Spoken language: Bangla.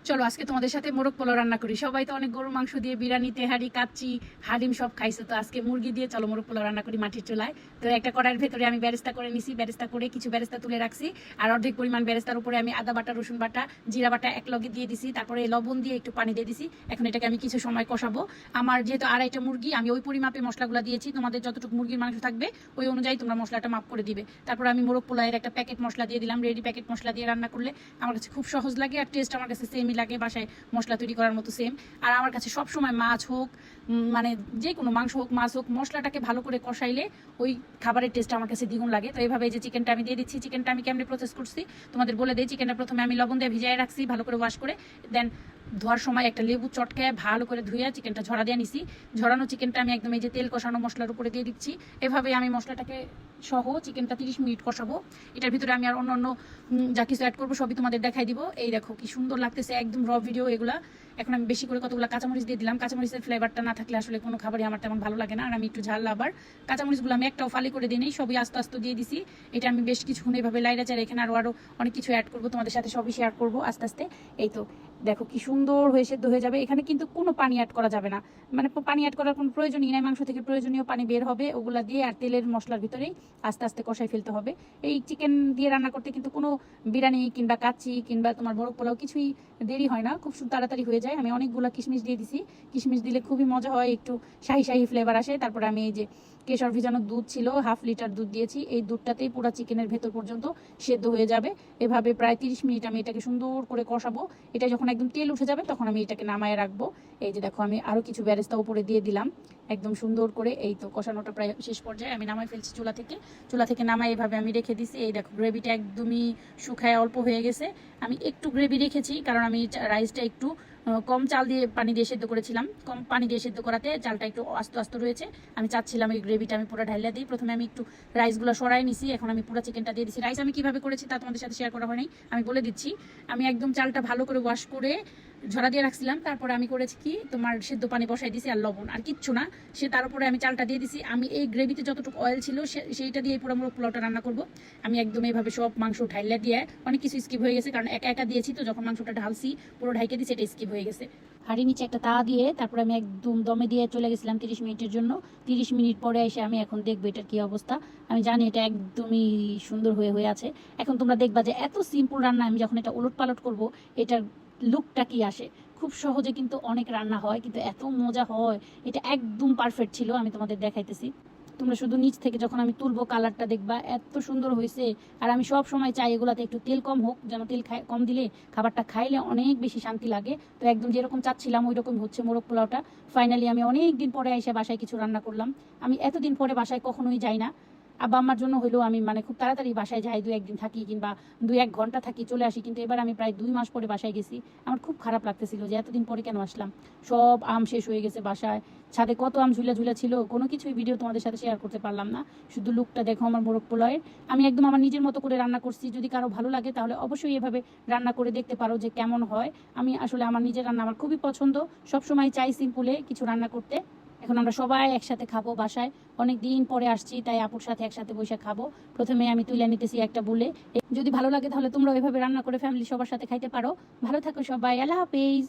চলো আজকে তোমাদের সাথে মোরগ পোলাও রান্না করি। সবাই তো অনেক গরু মাংস দিয়ে বিরিয়ানি, তেহারি, কাচ্চি, হালিম সব খাইছে, তো আজকে মুরগি দিয়ে চলো মোরগ পোলাও রান্না করি মাটির চুলায়। তো একটা কড়াইয়ের ভেতরে আমি বেরেস্তা করে নিছি, বেরেস্তা করে কিছু বেরেস্তা তুলে রাখছি, আর অর্ধেক পরিমাণ বেরেস্তার উপরে আমি আদা বাটা, রসুন বাটা, জিরা বাটা এক লগে দিয়ে দিছি, তারপরে লবণ দিয়ে একটু পানি দিয়ে দিছি। এখন এটাকে আমি কিছু সময় কষাবো। আমার যেহেতু আড়াইটা মুরগি, আমি ওই পরিমাপে মশলাগুলো দিয়েছি। তোমাদের যতটুকু মুরগির মাংস থাকবে ওই অনুযায়ী তোমরা মশলাটা মাপ করে দিবে। তারপর আমি মোরগ পোলাওয়ের একটা প্যাকেট মশলা দিয়ে দিলাম। রেডি প্যাকেট মশলা দিয়ে রান্না করলে আমার কাছে খুব সহজ লাগে, আর টেস্ট আমার কাছে সেমই লাগে, বাসায় মশলা তৈরি করার মতো সেম। আর আমার কাছে সব সময় মাছ হোক, মানে যে কোনো মাংস হোক, মাছ হোক, মশলাটাকে ভালো করে কষাইলে ওই খাবারের টেস্ট আমার কাছে দ্বিগুণ লাগে। তো এইভাবে যে চিকেনটা আমি দিয়ে দিচ্ছি, চিকেনটা আমি কেমনে প্রসেস করছি তোমাদের বলে দিই। চিকেনটা প্রথমে আমি লবণ দিয়ে ভিজাই রাখছি, ভালো করে ওয়াশ করে, দেন ধোয়ার সময় একটা লেবু চটকায় ভালো করে ধুয়ে চিকেনটা ঝরা দিয়ে নিছি। ঝরানো চিকেনটা আমি একদম এই যে তেল কষানো মশলার উপরে দিয়ে দিচ্ছি। এভাবে আমি মশলাটাকে সহ চিকেনটা 30 মিনিট কষাবো। এটার ভিতরে আমি আর অন্য অন্য যা কিছু অ্যাড করবো সবই তোমাদের দেখাই দিব। এই দেখো কি সুন্দর লাগতেছে, একদম র ভিডিও এগুলা। এখন আমি বেশি করে কতগুলো কাঁচামরিচ দিয়ে দিলাম। কাঁচামরিচের ফ্লেভারটা না থাকলে আসলে কোনো খাবারই আমার তেমন ভালো লাগে না, আর আমি একটু ঝাল আবার। কাঁচামরিচগুলো আমি একটাও ফালি করে দিই, সবই আস্তে আস্তে দিয়ে দিছি। এটা আমি বেশ কিছুক্ষণ এইভাবে লাইরা চাই, এখানে আরো অনেক কিছু অ্যাড করবো, তোমাদের সাথে সবই শেয়ার করবো আস্তে আস্তে। এই তো দেখো কি সুন্দর হয়ে সেদ্ধ হয়ে যাবে। এখানে কিন্তু কোনো পানি অ্যাড করা যাবে না, মানে পানি অ্যাড করার কোনো প্রয়োজনই নাই। মাংস থেকে প্রয়োজনীয় পানি বের হবে ওগুলা দিয়ে, আর তেলের মশলার ভিতরেই আস্তে আস্তে কষাই ফেলতে হবে। এই চিকেন দিয়ে রান্না করতে কিন্তু কোনো বিরিয়ানি কিংবা কাচ্চি কিংবা তোমার মোরগ পোলাও কিছুই দেরি হয় না, খুব তাড়াতাড়ি হয়ে যায়। আমি অনেকগুলো কিশমিশ দিয়ে দিছি, কিশমিশ দিলে খুবই মজা হয়, একটু শাহি শাহি ফ্লেভার আসে। তারপরে আমি এই যে কেশর ভিজানো দুধ ছিল, 1/2 লিটার দুধ দিয়েছি। এই দুধটাতেই পুরো চিকেনের ভেতর পর্যন্ত সেদ্ধ হয়ে যাবে। এভাবে প্রায় 30 মিনিট আমি এটাকে সুন্দর করে কষাবো। এটা যখন একদম তেল উঠে যাবে তখন আমি এটাকে নামায় রাখবো। এই যে দেখো আমি আরো কিছু বেরেস্তা উপরে দিয়ে দিলাম একদম সুন্দর করে। এই তো কষানোটা প্রায় শেষ পর্যায়ে, আমি নামাই ফেলছি চুলা থেকে নামাই এভাবে আমি রেখে দিছি। এই দেখো গ্রেভিটা একদমই শুকায় অল্প হয়ে গেছে। আমি একটু গ্রেভি রেখেছি কারণ আমি রাইসটা একটু কম চাল দিয়ে পানি দিয়ে সেদ্ধ করেছিলাম। কম পানি দিয়ে সেদ্ধ করাতে চালটা একটু আস্তে আস্তে রয়েছে। আমি চাচ্ছিলাম এই গ্রেভিটা আমি পুরো ঢাইলা দিই। প্রথমে আমি একটু রাইসগুলো সরাই নিছি, এখন আমি পুরো চিকেনটা দিয়ে দিচ্ছি। রাইস আমি কিভাবে করেছি তা তোমাদের সাথে শেয়ার করা হয়নি, আমি বলে দিচ্ছি। আমি একদম চালটা ভালো করে ওয়াশ করে ঝরা দিয়ে রাখছিলাম, তারপরে আমি করেছি কি তোমার সেদ্ধ পানি বসাই দিছি আর লবণ আর কিচ্ছু না, সে তার উপরে আমি চালটা দিয়ে দিছি। আমি এই গ্রেভিতে যতটুকু অয়েল ছিল সেইটা দিয়ে পুরো মোরগ পোলাওটা রান্না করব। আমি একদম এইভাবে সব মাংস ঢাইলা দিয়ে, অনেক কিছু স্কিপ হয়ে গেছে কারণ একা একা দিয়েছি, তো যখন মাংসটা ঢালছি পুরো ঢাইকে দিয়েছি, এটা স্কিপ হয়ে গেছে। হাঁড়ির নিচে একটা তাওয়া দিয়ে তারপরে আমি একদম দমে দিয়ে চলে গেছিলাম 30 মিনিটের জন্য। 30 মিনিট পরে এসে আমি এখন দেখবো এটার কি অবস্থা। আমি জানি এটা একদমই সুন্দর হয়ে হয়ে আছে। এখন তোমরা দেখবা যে এত সিম্পল রান্না আমি যখন এটা উলট পালট করবো এটার লুকটা কি আসে। খুব সহজে কিন্তু অনেক রান্না হয়, কিন্তু এত মজা হয়। এটা একদম পারফেক্ট ছিল, আমি তোমাদের দেখাইতেছি। তোমরা শুধু নিচ থেকে যখন আমি তুলবো কালারটা দেখবা এত সুন্দর হয়েছে। আর আমি সব সময় চাই এগুলাতে একটু তেল কম হোক, যেন তেল কম দিলে খাবারটা খাইলে অনেক বেশি শান্তি লাগে। তো একদম যেরকম চাচ্ছিলাম ওই রকম হচ্ছে মোরগ পোলাওটা। ফাইনালি আমি অনেক দিন পরে এসে বাসায় কিছু রান্না করলাম। আমি এতদিন পরে বাসায় কখনোই যাই না। আব্বা আমার জন্য হলেও আমি মানে খুব তাড়াতাড়ি বাসায় যাই, 2-1 দিন থাকি কিংবা 2-1 ঘন্টা থাকি চলে আসি। কিন্তু এবার আমি প্রায় 2 মাস পরে বাসায় গেছি। আমার খুব খারাপ লাগতেছিল যে এতদিন পরে কেন আসলাম। সব আম শেষ হয়ে গেছে বাসায়, ছাদে কত আম ঝুলে ঝুলে ছিল, কোনো কিছুই ভিডিও তোমাদের সাথে শেয়ার করতে পারলাম না। শুধু লুকটা দেখো আমার মোরগ পোলাওয়ের। আমি একদম আমার নিজের মতো করে রান্না করছি। যদি কারো ভালো লাগে তাহলে অবশ্যই এভাবে রান্না করে দেখতে পারো যে কেমন হয়। আমি আসলে আমার নিজের রান্না আমার খুবই পছন্দ, সবসময় চাই সিম্পলে কিছু রান্না করতে। এখন আমরা সবাই একসাথে খাবো বাসায়, অনেক দিন পরে আসছি তাই আপুর সাথে একসাথে বসে খাবো। প্রথমে আমি তুলে নিতেছি একটা বলে। যদি ভালো লাগে তাহলে তোমরা এভাবে রান্না করে ফ্যামিলি সবার সাথে খাইতে পারো। ভালো থাকো সবাই, আল্লাহ হাফেজ।